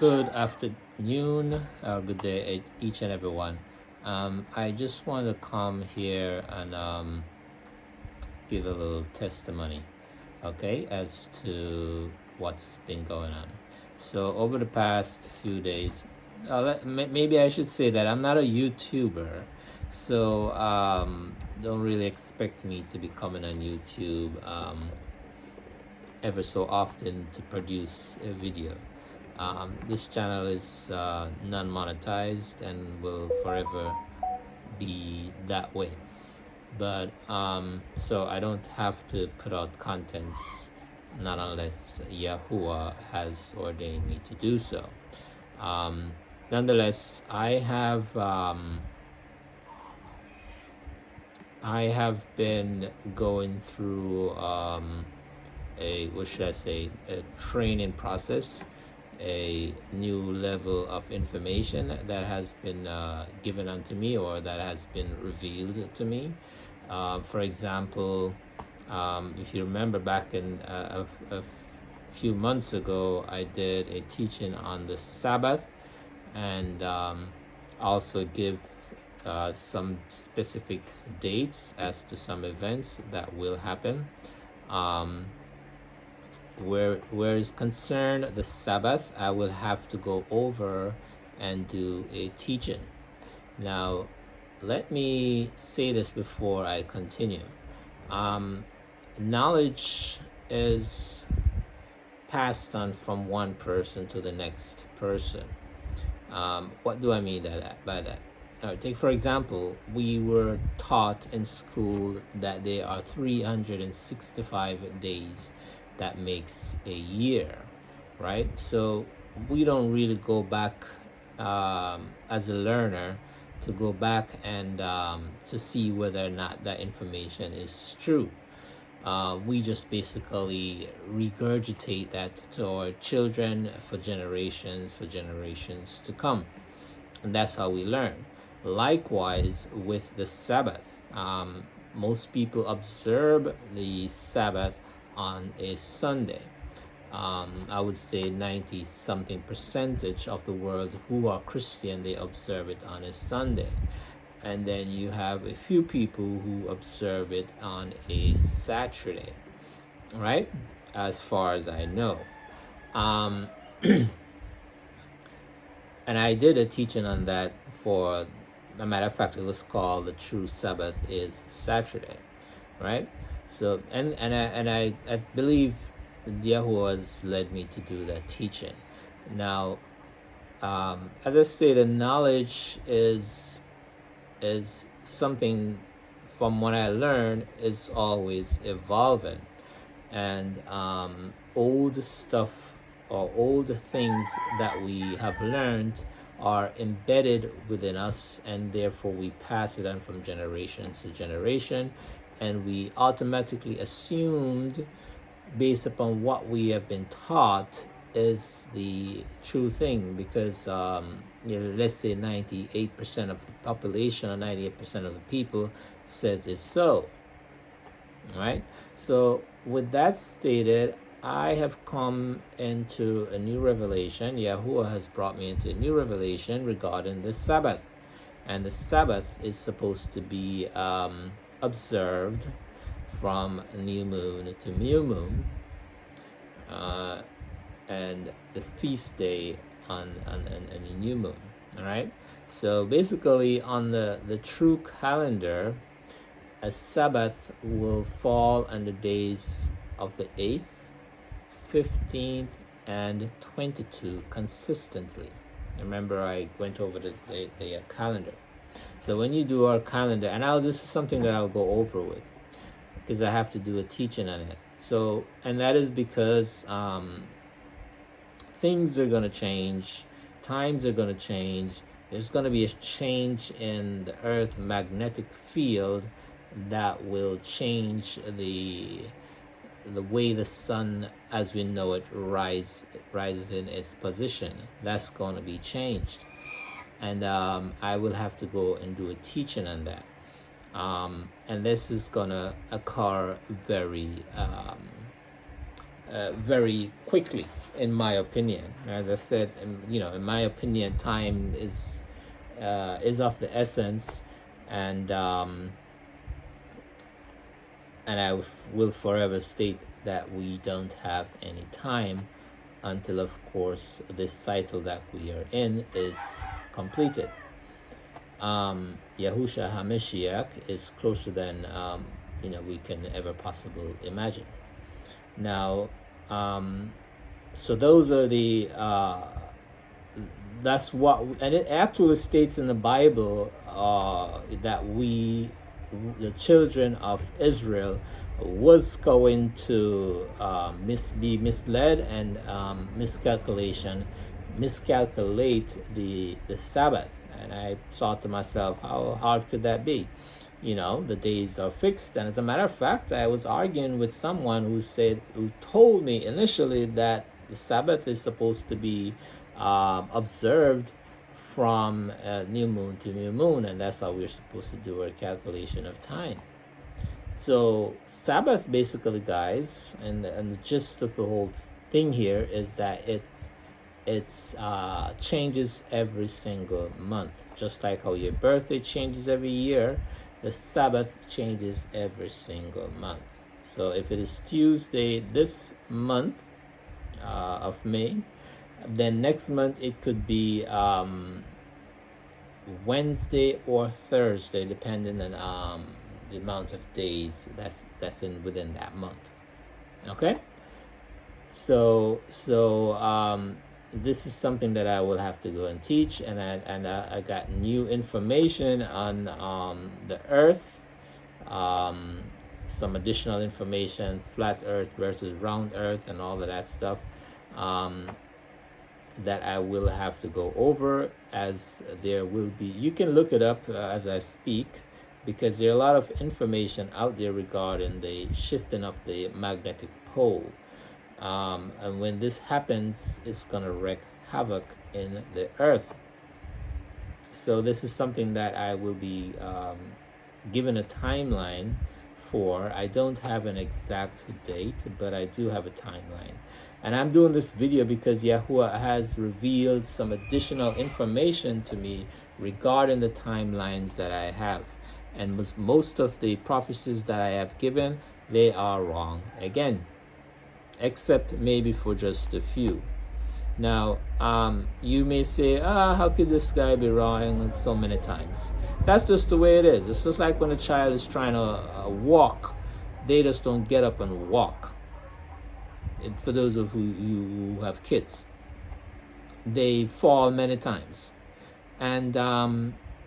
Good afternoon or good day, each and everyone. I just want to come here and give a little testimony, okay, as to what's been going on. So, over the past few days, maybe I should say that I'm not a YouTuber, so don't really expect me to be coming on YouTube ever so often to produce a video. This channel is non-monetized and will forever be that way. But so I don't have to put out contents, not unless Yahuwah has ordained me to do so. Nonetheless, I have been going through what should I say, a training process, a new level of information that has been given unto me, or that has been revealed to me. For example, if you remember back in a few months ago, I did a teaching on the Sabbath, and also give some specific dates as to some events that will happen. Where is concerned the Sabbath, I will have to go over and do a teaching. Now, let me say this before I continue. Knowledge is passed on from one person to the next person. What do I mean by that? Take for example, we were taught in school that there are 365 days that makes a year, right? So we don't really go back as a learner to go back and to see whether or not that information is true. We just basically regurgitate that to our children for generations to come. And that's how we learn. Likewise with the Sabbath. Most people observe the Sabbath on a Sunday. I would say 90 something percentage of the world who are Christian, they observe it on a Sunday. And then you have a few people who observe it on a Saturday, right? As far as I know. And I did a teaching on that. For a matter of fact, it was called The True Sabbath is Saturday, right? So and I believe Yahuwah has led me to do that teaching. Now, as I stated, knowledge is something, from what I learned, is always evolving, and old stuff or old things that we have learned are embedded within us, and therefore we pass it on from generation to generation, and we automatically assumed, based upon what we have been taught, is the true thing, because let's say 98% of the population or 98% of the people says it's so. All right. So with that stated, I have come into a new revelation. Yahuwah has brought me into a new revelation regarding the Sabbath. And the Sabbath is supposed to be observed from new moon to new moon, and the feast day on a new moon. All right. So basically, on the true calendar, a Sabbath will fall on the days of the 8th, 15th, and 22 consistently. Remember, I went over the calendar. So when you do our calendar, and this is something that I'll go over with, because I have to do a teaching on it. So, and that is because things are going to change, times are going to change. There's going to be a change in the Earth magnetic field that will change the way the sun as we know it rises in its position. That's going to be changed, and I will have to go and do a teaching on that, and this is gonna occur very very quickly. in my opinion. As I said, in my opinion, time is of the essence, and I will forever state that we don't have any time until, of course, this cycle that we are in is completed. Yahusha HaMashiach is closer than we can ever possibly imagine. Now, so those are the that's what, and it actually states in the Bible that the children of Israel, was going to be misled and miscalculate the Sabbath. And I thought to myself, how hard could that be? The days are fixed. And as a matter of fact, I was arguing with someone who told me initially that the Sabbath is supposed to be observed from new moon to new moon, and that's how we're supposed to do our calculation of time. So Sabbath, basically, guys, and the gist of the whole thing here is that it's changes every single month, just like how your birthday changes every year. The Sabbath changes every single month. So if it is Tuesday this month of May, then next month it could be Wednesday or Thursday, depending on the amount of days that's within that month. Okay. So this is something that I will have to go and teach, and I got new information on the Earth, some additional information, flat Earth versus round Earth, and all of that stuff, that I will have to go over, as there will be. You can look it up as I speak, because there are a lot of information out there regarding the shifting of the magnetic pole. And when this happens, it's going to wreak havoc in the earth. So this is something that I will be given a timeline for. I don't have an exact date, but I do have a timeline. And I'm doing this video because Yahuwah has revealed some additional information to me regarding the timelines that I have. And most of the prophecies that I have given, they are wrong again, except maybe for just a few. Now, you may say, how could this guy be wrong so many times? That's just the way it is. It's just like when a child is trying to walk, they just don't get up and walk. And for those of you who have kids, they fall many times. And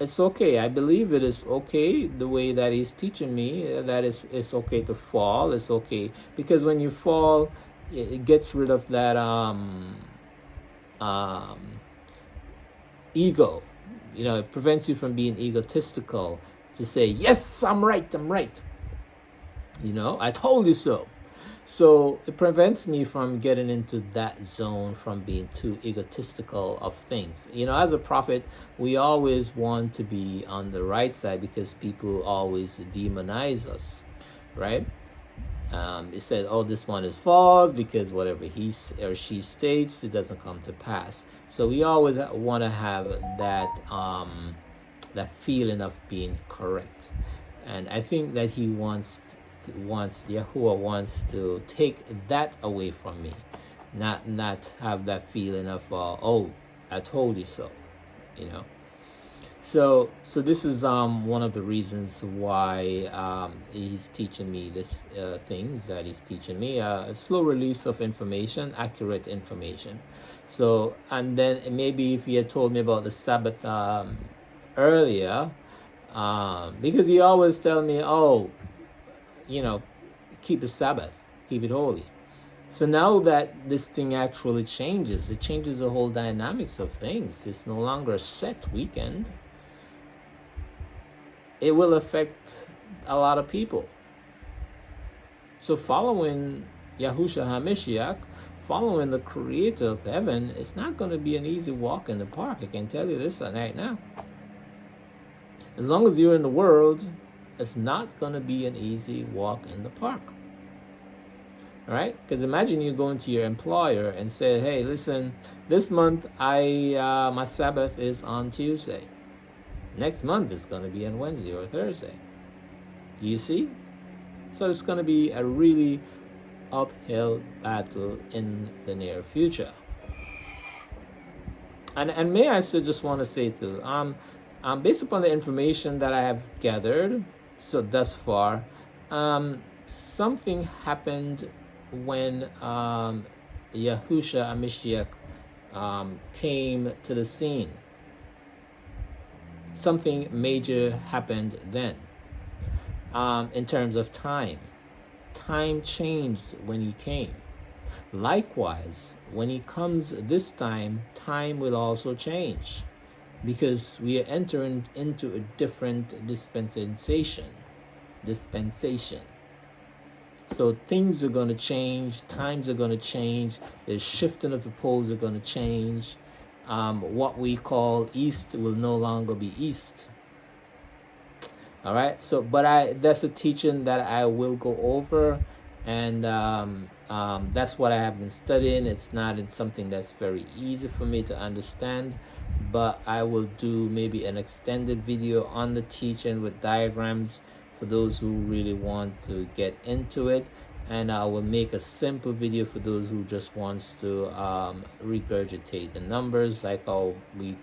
it's okay. I believe it is okay the way that he's teaching me, that it's okay to fall. It's okay, because when you fall, it gets rid of that ego. It prevents you from being egotistical to say, yes, I'm right. I told you so. So it prevents me from getting into that zone, from being too egotistical of things. As a prophet, we always want to be on the right side, because people always demonize us, right? It said, oh, this one is false because whatever he or she states, it doesn't come to pass. So we always want to have that feeling of being correct. And I think that Yahuwah wants to take that away from me, not have that feeling of oh, I told you so. So this is one of the reasons why he's teaching me this things that he's teaching me, a slow release of information, accurate information. So, and then maybe if he had told me about the Sabbath earlier, because he always tell me, oh, keep the Sabbath, keep it holy. So now that this thing actually changes, it changes the whole dynamics of things. It's no longer a set weekend. It will affect a lot of people. So following Yahusha HaMashiach, following the creator of heaven, it's not going to be an easy walk in the park. I can tell you this right now. As long as you're in the world, it's not going to be an easy walk in the park. All right, because imagine you going to your employer and say, "Hey, listen, this month my Sabbath is on Tuesday. Next month it's going to be on Wednesday or Thursday." Do you see? So it's going to be a really uphill battle in the near future. And may I still just want to say too, based upon the information that I have gathered so thus far, something happened when Yahusha Amashiach came to the scene. Something major happened then. In terms of time, time changed when he came. Likewise, when he comes this time, time will also change, because we are entering into a different dispensation. So things are going to change, times are going to change, the shifting of the poles are going to change. What we call east will no longer be east. All right, so that's a teaching that I will go over, and that's what I have been studying. It's not in something that's very easy for me to understand, but I will do maybe an extended video on the teaching with diagrams for those who really want to get into it, and I will make a simple video for those who just wants to regurgitate the numbers, like how we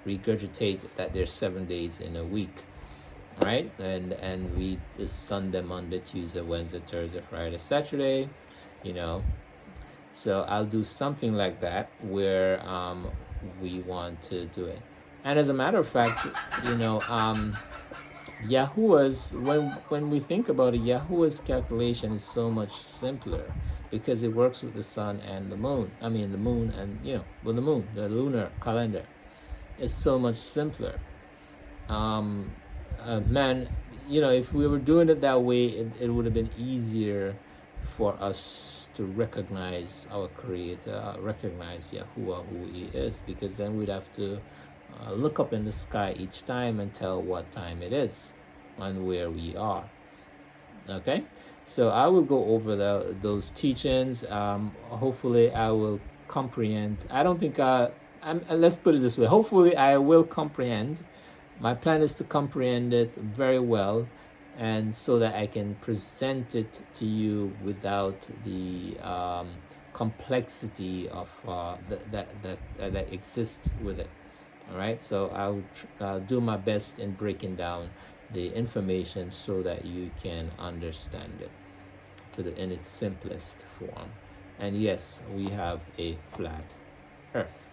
regurgitate that there's 7 days in a week, right? And we just Sunday, Monday, Tuesday, Wednesday, Thursday, Friday, Saturday, you know. So I'll do something like that where we want to do it. And as a matter of fact, you know, Yahuwah's, when we think about it, Yahuwah's calculation is so much simpler because it works with the sun and the moon. I mean, the moon and, you know, with the moon, the lunar calendar. It's so much simpler. Man, you know, if we were doing it that way, it would have been easier for us to recognize our Creator, recognize Yahuwah, who He is, because then we'd have to look up in the sky each time and tell what time it is and where we are. Okay, so I will go over those teachings. Hopefully I will comprehend. I don't think let's put it this way, hopefully I will comprehend. My plan is to comprehend it very well, and so that I can present it to you without the complexity of that exists with it. All right, so I'll do my best in breaking down the information so that you can understand it in its simplest form. And yes, we have a flat earth.